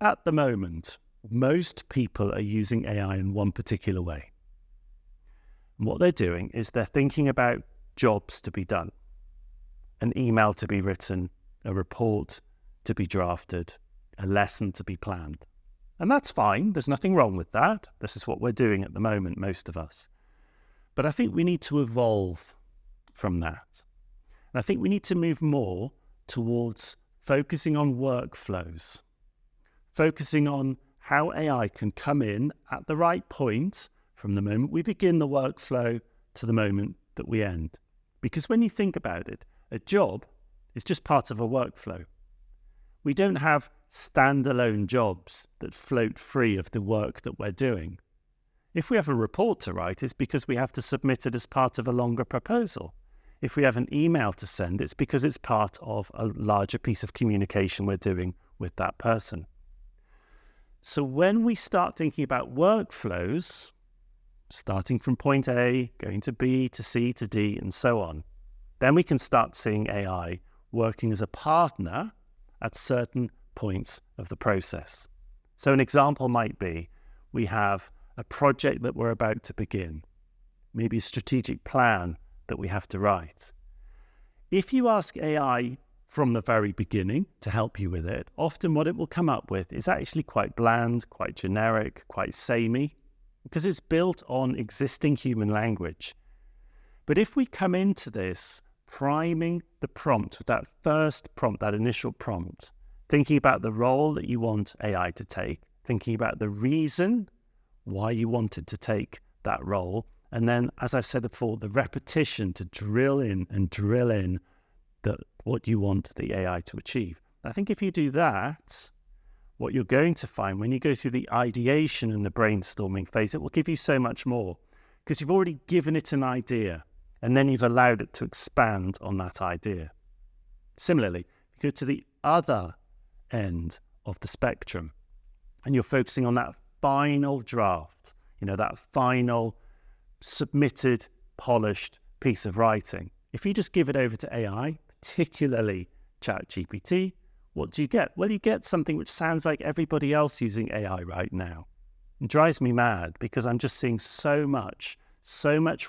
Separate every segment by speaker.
Speaker 1: At the moment, most people are using AI in one particular way. And what they're doing is they're thinking about jobs to be done, an email to be written, a report to be drafted, a lesson to be planned. And that's fine. There's nothing wrong with that. This is what we're doing at the moment, most of us. But I think we need to evolve from that. And I think we need to move more towards focusing on workflows, focusing on how AI can come in at the right point from the moment we begin the workflow to the moment that we end. Because when you think about it, a job is just part of a workflow. We don't have standalone jobs that float free of the work that we're doing. If we have a report to write, it's because we have to submit it as part of a longer proposal. If we have an email to send, it's because it's part of a larger piece of communication we're doing with that person. So when we start thinking about workflows, starting from point A, going to B, to C, to D, and so on, then we can start seeing AI working as a partner at certain points of the process. So an example might be, we have a project that we're about to begin, maybe a strategic plan that we have to write. If you ask AI from the very beginning to help you with it, often what it will come up with is actually quite bland, quite generic, quite samey, because it's built on existing human language. But if we come into this priming the prompt with that first prompt, that initial prompt, thinking about the role that you want AI to take, thinking about the reason why you want it to take that role, and then, as I've said before, the repetition to drill in what you want the AI to achieve. I think if you do that, what you're going to find when you go through the ideation and the brainstorming phase, it will give you so much more, because you've already given it an idea, and then you've allowed it to expand on that idea. Similarly, if you go to the other end of the spectrum, and you're focusing on that final draft, that final submitted, polished piece of writing. If you just give it over to AI, particularly ChatGPT, what do you get? Well, you get something which sounds like everybody else using AI right now. It drives me mad because I'm just seeing so much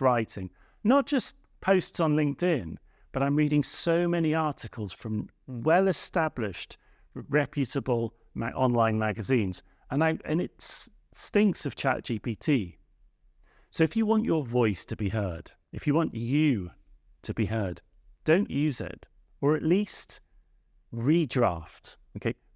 Speaker 1: writing, not just posts on LinkedIn, but I'm reading so many articles from well-established, reputable online magazines, and it stinks of ChatGPT. So if you want your voice to be heard, if you want you to be heard, don't use it, or at least redraft,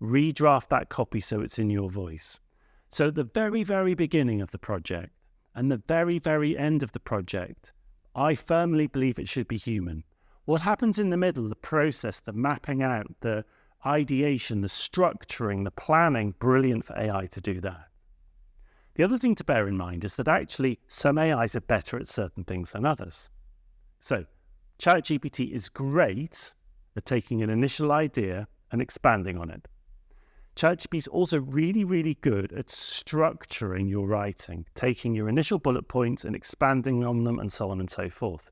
Speaker 1: Redraft that copy so it's in your voice. So at the very, very beginning of the project and the very, very end of the project, I firmly believe it should be human. What happens in the middle, the process, the mapping out, the ideation, the structuring, the planning, brilliant for AI to do that. The other thing to bear in mind is that actually some AIs are better at certain things than others. So ChatGPT is great at taking an initial idea and expanding on it. ChatGPT is also really, really good at structuring your writing, taking your initial bullet points and expanding on them and so on and so forth.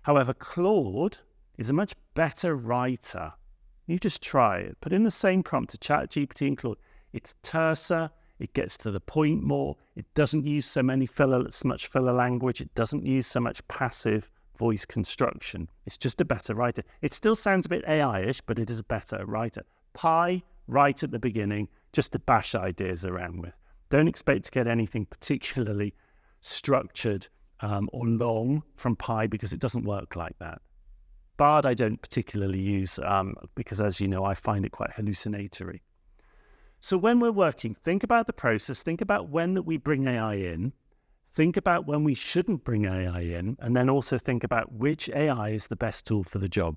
Speaker 1: However, Claude is a much better writer. You just try it. Put in the same prompt to ChatGPT and Claude. It's terser. It gets to the point more. It doesn't use so much filler language. It doesn't use so much passive voice construction. It's just a better writer. It still sounds a bit AI-ish, but it is a better writer. Pi, right at the beginning, just to bash ideas around with. Don't expect to get anything particularly structured or long from Pi, because it doesn't work like that. Bard I don't particularly use because, as you know, I find it quite hallucinatory. So when we're working, think about the process, think about when that we bring AI in, think about when we shouldn't bring AI in, and then also think about which AI is the best tool for the job.